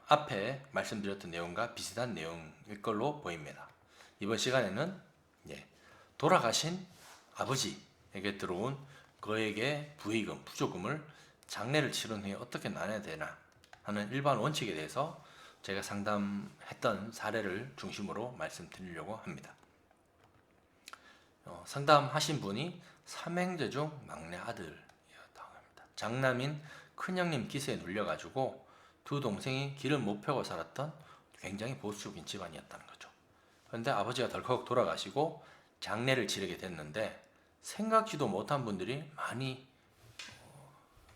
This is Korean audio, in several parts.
앞에 말씀드렸던 내용과 비슷한 내용일 걸로 보입니다. 이번 시간에는 돌아가신 아버지에게 들어온 그에게 부의금, 부조금을 장례를 치른 후에 어떻게 나눠야 되나 하는 일반 원칙에 대해서 제가 상담했던 사례를 중심으로 말씀드리려고 합니다. 상담하신 분이 삼형제 중 막내 아들이었다고 합니다. 장남인 큰형님 기세에 눌려가지고 두 동생이 길을 못 펴고 살았던 굉장히 보수적인 집안이었다는 거죠. 그런데 아버지가 덜컥 돌아가시고 장례를 치르게 됐는데 생각지도 못한 분들이 많이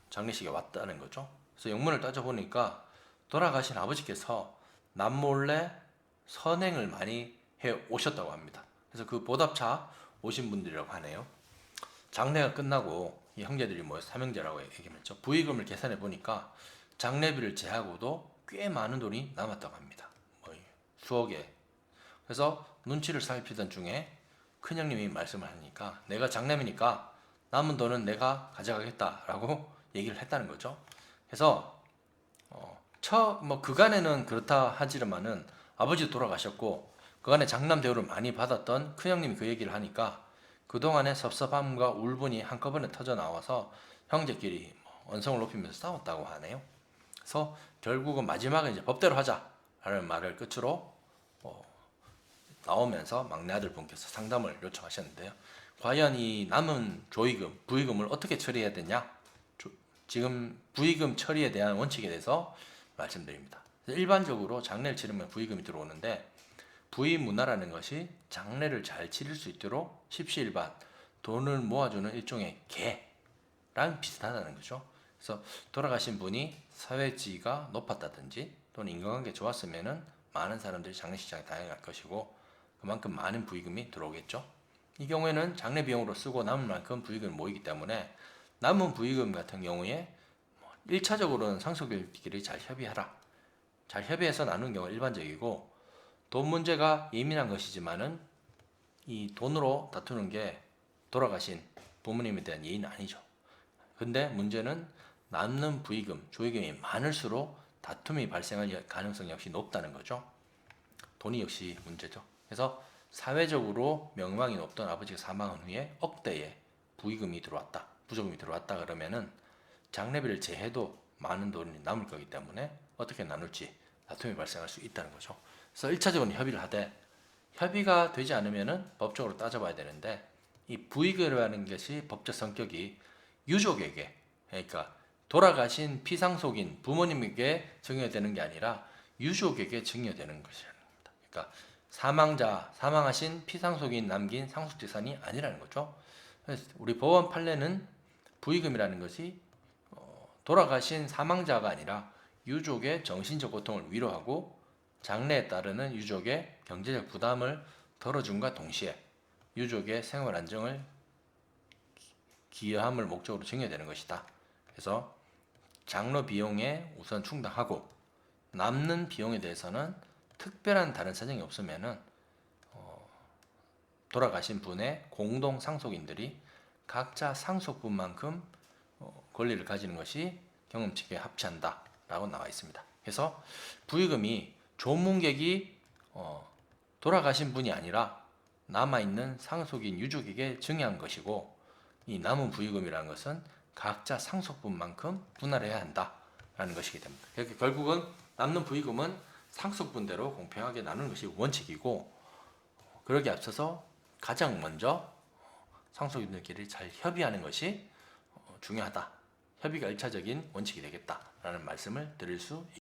장례식에 왔다는 거죠. 그래서 영문을 따져보니까 돌아가신 아버지께서 남몰래 선행을 많이 해 오셨다고 합니다. 그래서 그 보답차 오신 분들이라고 하네요. 장례가 끝나고 이 형제들이 모여서 삼형제라고 얘기했죠. 부의금을 계산해 보니까 장례비를 제하고도 꽤 많은 돈이 남았다고 합니다. 수억에. 그래서 눈치를 살피던 중에 큰형님이 말씀을 하니까 내가 장남이니까 남은 돈은 내가 가져가겠다라고 얘기를 했다는 거죠. 그래서 그간에는 그렇다 하지만은 아버지 돌아가셨고 그간에 장남 대우를 많이 받았던 큰형님이 그 얘기를 하니까 그동안의 섭섭함과 울분이 한꺼번에 터져 나와서 형제끼리 언성을 높이면서 싸웠다고 하네요. 그래서 결국은 마지막에 이제 법대로 하자라는 말을 끝으로 나오면서 막내 아들 분께서 상담을 요청하셨는데요. 과연 이 남은 조의금, 부의금을 어떻게 처리해야 되냐? 지금 부의금 처리에 대한 원칙에 대해서 말씀드립니다. 일반적으로 장례를 치르면 부의금이 들어오는데 부의 문화라는 것이 장례를 잘 치를 수 있도록 십시일반 돈을 모아주는 일종의 계랑 비슷하다는 거죠. 그래서 돌아가신 분이 사회지위가 높았다든지 또는 인간관계 좋았으면은 많은 사람들이 장례식장에 다녀갈 것이고 그만큼 많은 부의금이 들어오겠죠. 이 경우에는 장례 비용으로 쓰고 남은 만큼 부의금이 모이기 때문에 남은 부의금 같은 경우에 1차적으로는 상속인끼리 잘 협의하라. 잘 협의해서 나누는 경우가 일반적이고 돈 문제가 예민한 것이지만은 이 돈으로 다투는 게 돌아가신 부모님에 대한 예의는 아니죠. 근데 문제는 남는 부의금, 조의금이 많을수록 다툼이 발생할 가능성이 역시 높다는 거죠. 돈이 역시 문제죠. 그래서 사회적으로 명망이 높던 아버지가 사망한 후에 억대의 부의금이 들어왔다, 부조금이 들어왔다 그러면은 장례비를 제해도 많은 돈이 남을 거기 때문에 어떻게 나눌지 다툼이 발생할 수 있다는 거죠. 그래서 1차적으로 협의를 하되 협의가 되지 않으면은 법적으로 따져봐야 되는데 이 부의금이라는 것이 법적 성격이 유족에게, 그러니까 돌아가신 피상속인 부모님에게 증여되는 게 아니라 유족에게 증여되는 것입니다. 그러니까 사망하신 피상속인 남긴 상속재산이 아니라는 거죠. 그래서 우리 법원 판례는 부의금이라는 것이 돌아가신 사망자가 아니라 유족의 정신적 고통을 위로하고 장래에 따르는 유족의 경제적 부담을 덜어준과 동시에 유족의 생활 안정을 기여함을 목적으로 증여되는 것이다. 그래서 장로 비용에 우선 충당하고 남는 비용에 대해서는 특별한 다른 사정이 없으면은 돌아가신 분의 공동 상속인들이 각자 상속분만큼 권리를 가지는 것이 경험치에 합치한다라고 나와 있습니다. 그래서 부의금이 조문객이 돌아가신 분이 아니라 남아있는 상속인 유족에게 증여한 것이고 이 남은 부의금이라는 것은 각자 상속분만큼 분할해야 한다라는 것이기 됩니다. 결국은 남는 부의금은 상속분대로 공평하게 나누는 것이 원칙이고 그러기 앞서서 가장 먼저 상속인들끼리 잘 협의하는 것이 중요하다. 협의가 1차적인 원칙이 되겠다라는 말씀을 드릴 수 있습니다.